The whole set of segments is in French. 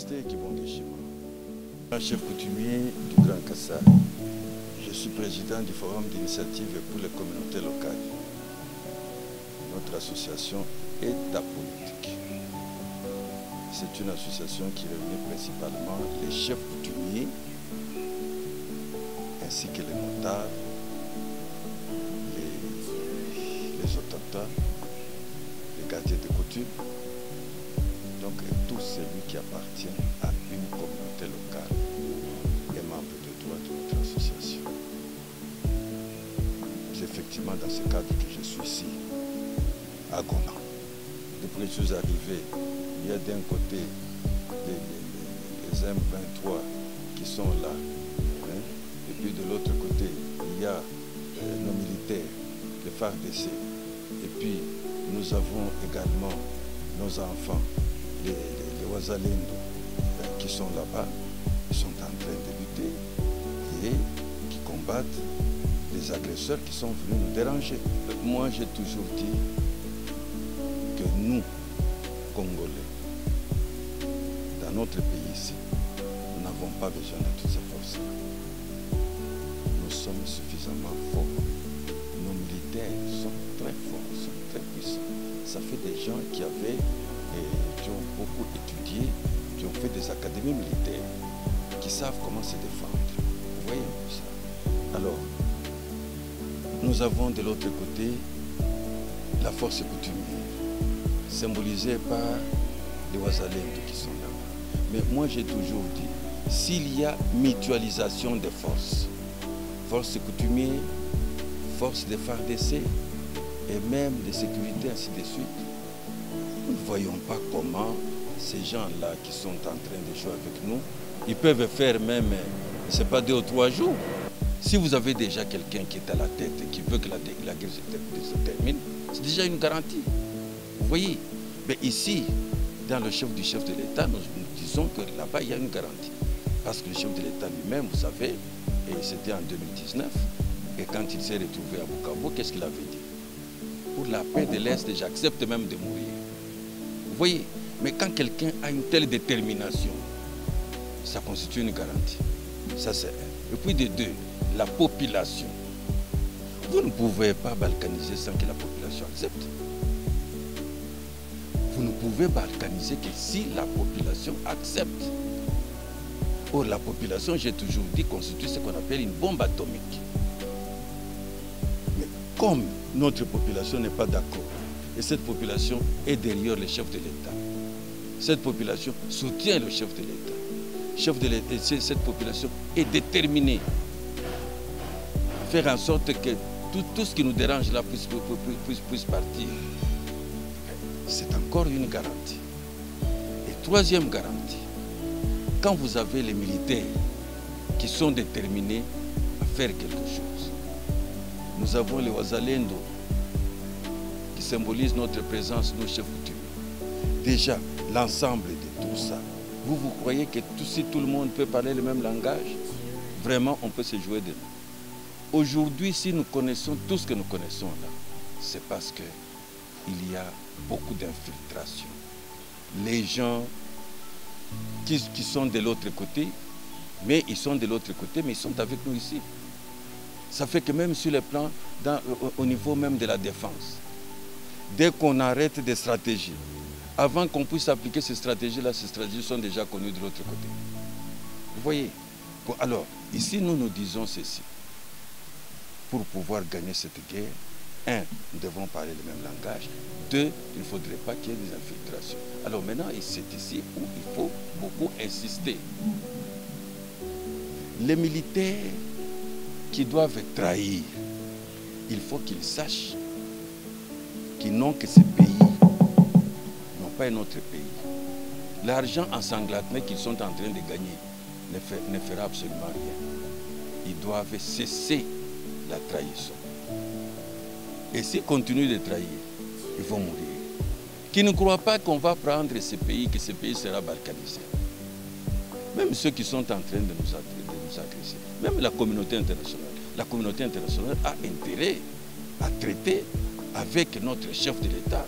Majesté Kibongeshima, chef coutumier du Grand Kassai. Je suis président du Forum d'initiative pour les communautés locales. Notre association est apolitique. C'est une association qui réunit principalement les chefs coutumiers ainsi que les notables, les autochtones, les gardiens de coutume, donc tout celui qui appartient à une communauté locale est membre de droit de notre association. C'est effectivement dans ce cadre que je suis ici, à Goma. Depuis que je suis arrivé, il y a d'un côté les M23 qui sont là, hein, et puis de l'autre côté, il y a nos militaires, les FARDC, et puis nous avons également nos enfants, les Wazalendo, qui sont là-bas, ils sont en train de lutter et qui combattent les agresseurs qui sont venus nous déranger. Moi, j'ai toujours dit que nous, Congolais, dans notre pays ici, nous n'avons pas besoin de toutes ces forces-là. Nous sommes suffisamment forts. Nos militaires sont très forts, sont très puissants. Ça fait des gens qui ont beaucoup étudié, qui ont fait des académies militaires, qui savent comment se défendre. Vous voyez un peu ça. Alors, nous avons de l'autre côté la force coutumière, symbolisée par les Wazalendo qui sont là. Mais moi j'ai toujours dit, s'il y a mutualisation des forces, force coutumière, force des FARDC et même de sécurité, ainsi de suite, nous ne voyons pas comment ces gens-là qui sont en train de jouer avec nous, ils peuvent faire même, c'est pas 2 ou 3 jours. Si vous avez déjà quelqu'un qui est à la tête et qui veut que la guerre se termine, c'est déjà une garantie. Vous voyez? Mais ici, dans le chef du chef de l'État, nous disons que là-bas, il y a une garantie. Parce que le chef de l'État lui-même, vous savez, et c'était en 2019, et quand il s'est retrouvé à Bukavu, qu'est-ce qu'il avait dit? Pour la paix de l'Est, j'accepte même de mourir. Vous voyez? Mais quand quelqu'un a une telle détermination, ça constitue une garantie. Ça, c'est un. Et puis de 2, la population. Vous ne pouvez pas balkaniser sans que la population accepte. Vous ne pouvez balkaniser que si la population accepte. Or, la population, j'ai toujours dit, constitue ce qu'on appelle une bombe atomique. Mais comme notre population n'est pas d'accord, et cette population est derrière le chef de l'État, cette population soutient le chef de l'État. Cette population est déterminée à faire en sorte que tout ce qui nous dérange là puisse partir. C'est encore une garantie. Et 3e garantie, quand vous avez les militaires qui sont déterminés à faire quelque chose, nous avons les Wazalendo qui symbolisent notre présence, nos chefs coutumiers. Déjà, l'ensemble de tout ça, vous croyez que si tout le monde peut parler le même langage, vraiment on peut se jouer de nous. Aujourd'hui, si nous connaissons tout ce que nous connaissons là, c'est parce qu'il y a beaucoup d'infiltration. Les gens qui sont de l'autre côté, mais ils sont de l'autre côté, mais ils sont avec nous ici. Ça fait que même sur le plan, au niveau même de la défense, dès qu'on arrête des stratégies, avant qu'on puisse appliquer ces stratégies-là, ces stratégies sont déjà connues de l'autre côté. Vous voyez? Bon, alors, ici, nous disons ceci. Pour pouvoir gagner cette guerre, 1, nous devons parler le même langage. 2, il ne faudrait pas qu'il y ait des infiltrations. Alors maintenant, c'est ici où il faut beaucoup insister. Les militaires qui doivent trahir, il faut qu'ils sachent qu'ils n'ont que ce pays, non pas un autre pays. L'argent ensanglanté qu'ils sont en train de gagner ne fera absolument rien. Ils doivent cesser la trahison. Et s'ils continuent de trahir, ils vont mourir. Qui ne croient pas qu'on va prendre ce pays, que ce pays sera balkanisé. Même ceux qui sont en train de nous agresser, même la communauté internationale. La communauté internationale a intérêt à traiter avec notre chef de l'État,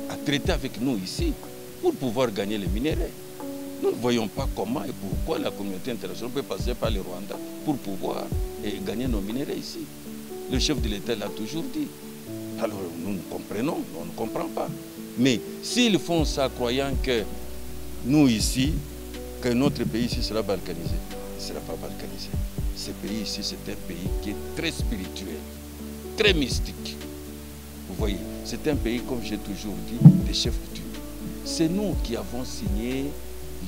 à traiter avec nous ici, pour pouvoir gagner les minéraux. Nous ne voyons pas comment et pourquoi la communauté internationale peut passer par le Rwanda pour pouvoir gagner nos minéraux ici. Le chef de l'État l'a toujours dit. Alors nous comprenons, on ne comprend pas. Mais s'ils font ça croyant que nous ici, que notre pays ici sera balkanisé, il ne sera pas balkanisé. Ce pays ici, c'est un pays qui est très spirituel, très mystique. Vous voyez, c'est un pays, comme j'ai toujours dit, des chefs coutumiers. C'est nous qui avons signé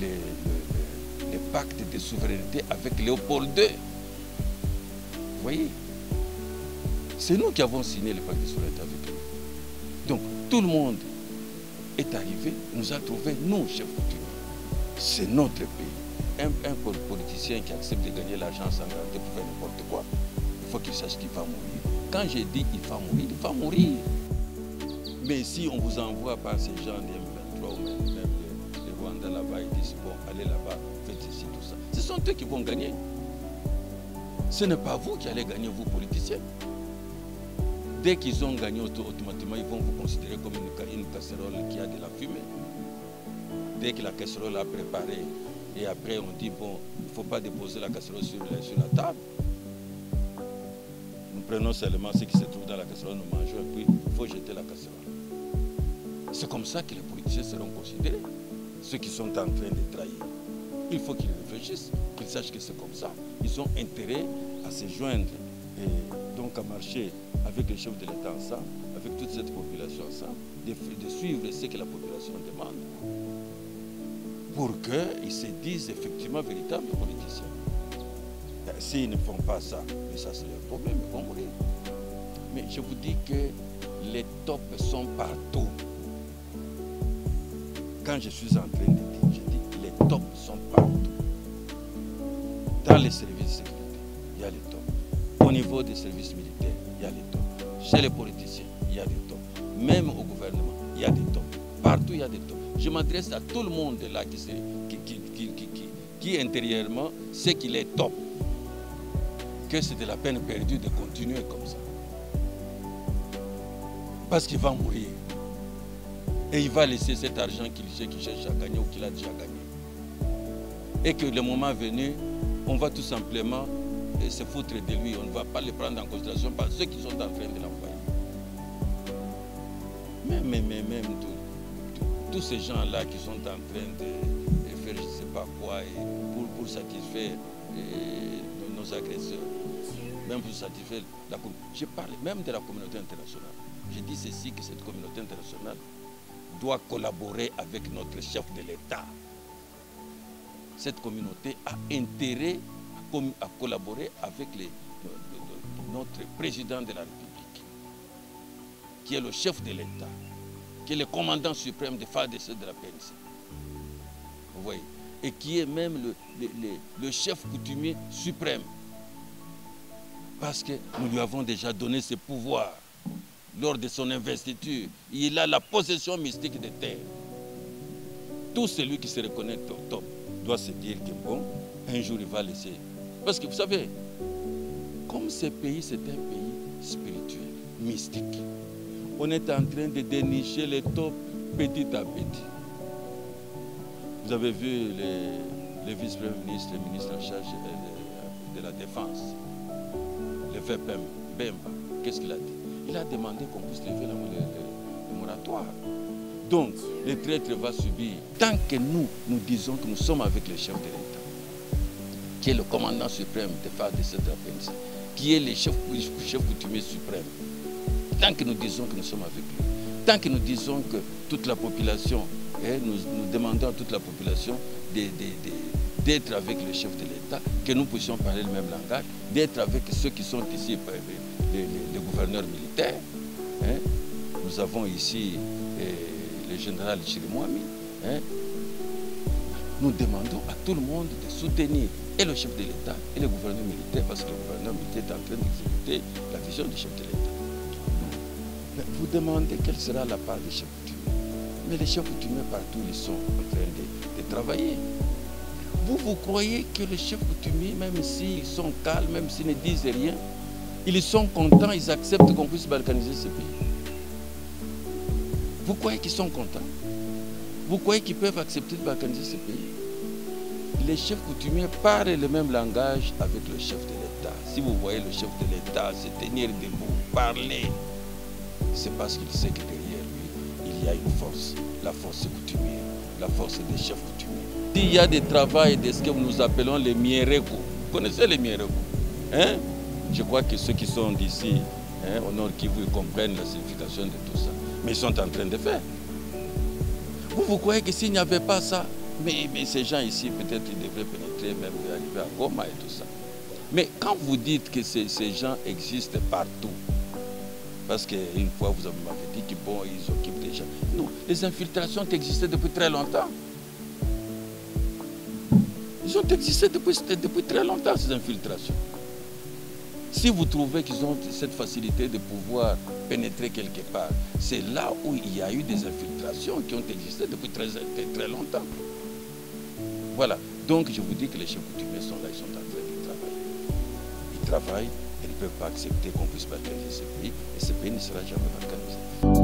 les pactes de souveraineté avec Léopold II. Vous voyez, c'est nous qui avons signé le pacte de souveraineté avec lui. Donc, tout le monde est arrivé, nous a trouvé, nous, chefs coutumiers. C'est notre pays. Un politicien qui accepte de gagner l'argent sans garantie pour faire n'importe quoi, il faut qu'il sache qu'il va mourir. Quand j'ai dit il va mourir, il va mourir. Mais si on vous envoie par ces gens des M23 ou même les Rwandais là-bas, ils disent bon, allez là-bas, faites ici, tout ça. Ce sont eux qui vont gagner. Ce n'est pas vous qui allez gagner, vous politiciens. Dès qu'ils ont gagné, automatiquement, ils vont vous considérer comme une casserole qui a de la fumée. Dès que la casserole a préparé, et après on dit, bon, il ne faut pas déposer la casserole sur la table. Nous prenons seulement ce qui se trouve dans la casserole, nous mangeons, et puis il faut jeter la casserole. C'est comme ça que les politiciens seront considérés, ceux qui sont en train de trahir. Il faut qu'ils réfléchissent, qu'ils sachent que c'est comme ça. Ils ont intérêt à se joindre et donc à marcher avec les chefs de l'État ensemble, avec toute cette population ensemble, de suivre ce que la population demande, pour qu'ils se disent effectivement véritables politiciens. S'ils ne font pas ça, mais ça c'est leur problème, ils vont mourir. Mais je vous dis que les tops sont partout. Quand je suis en train de dire, je dis les tops sont partout. Dans les services de sécurité, il y a les tops. Au niveau des services militaires, il y a les tops. Chez les politiciens, il y a des tops. Même au gouvernement, il y a des tops. Partout, il y a des tops. Je m'adresse à tout le monde là qui intérieurement sait qu'il est top. Que c'est de la peine perdue de continuer comme ça. Parce qu'il va mourir. Et il va laisser cet argent qu'il cherche à gagner ou qu'il a déjà gagné. Et que le moment venu, on va tout simplement se foutre de lui. On ne va pas le prendre en considération par ceux qui sont en train de l'envoyer. Même tous ces gens-là qui sont en train de faire je ne sais pas quoi et pour satisfaire nos agresseurs, même pour satisfaire la communauté. Je parle même de la communauté internationale. Je dis ceci, que cette communauté internationale doit collaborer avec notre chef de l'État. Cette communauté a intérêt à collaborer avec notre président de la République, qui est le chef de l'État, qui est le commandant suprême des FARDC de la PNC. Vous voyez, et qui est même le chef coutumier suprême. Parce que nous lui avons déjà donné ses pouvoirs lors de son investiture. Il a la possession mystique des terres. Tout celui qui se reconnaît au top doit se dire que bon, un jour il va laisser. Parce que vous savez, comme ce pays, c'est un pays spirituel, mystique. On est en train de dénicher les tops petit à petit. Vous avez vu le vice-premier ministre, le ministre en charge de la Défense, le VPM, Bemba, qu'est-ce qu'il a dit? Il a demandé qu'on puisse lever le moratoire. Donc, le traître va subir. Tant que nous disons que nous sommes avec le chef de l'État, qui est le commandant suprême des FARDC de cette PNC, qui est le chef coutumier suprême, tant que nous disons que nous sommes avec lui, tant que nous disons que toute la population, nous demandons à toute la population d'être avec le chef de l'État, que nous puissions parler le même langage, d'être avec ceux qui sont ici, les gouverneurs militaires. Nous avons ici le général Chirimwami. Nous demandons à tout le monde de soutenir et le chef de l'État et le gouverneur militaire, parce que le gouverneur militaire est en train d'exécuter la vision du chef de l'État. Vous demandez quelle sera la part des chefs coutumiers. Mais les chefs coutumiers partout, ils sont en train de travailler. Vous croyez que les chefs coutumiers, même s'ils sont calmes, même s'ils ne disent rien, ils sont contents, ils acceptent qu'on puisse balkaniser ce pays? Vous croyez qu'ils sont contents? Vous croyez qu'ils peuvent accepter de balkaniser ce pays? les chefs coutumiers parlent le même langage avec le chef de l'État. Si vous voyez le chef de l'État se tenir debout, parler, c'est parce qu'il sait que derrière lui, il y a une force, la force coutumière, la force des chefs coutumiers. Il y a des travails de ce que nous appelons les miereko. Vous connaissez les miereko, hein? Je crois que ceux qui sont d'ici, hein, au Nord Kivu, ils comprennent la signification de tout ça. Mais ils sont en train de faire. Vous croyez que s'il n'y avait pas ça, mais ces gens ici, peut-être ils devraient pénétrer, même arriver à Goma et tout ça. Mais quand vous dites que ces gens existent partout, parce qu'une fois vous m'avez dit qu'ils bon, ils occupent des gens. Non, les infiltrations ont existé depuis très longtemps. Ils ont existé depuis très longtemps, ces infiltrations. Si vous trouvez qu'ils ont cette facilité de pouvoir pénétrer quelque part, c'est là où il y a eu des infiltrations qui ont existé depuis très longtemps. Voilà. Donc je vous dis que les chefs coutumiers sont là, ils sont en train de travailler. Ils travaillent et ils ne peuvent pas accepter qu'on puisse balkaniser ce pays. Et ce pays ne sera jamais balkanisé.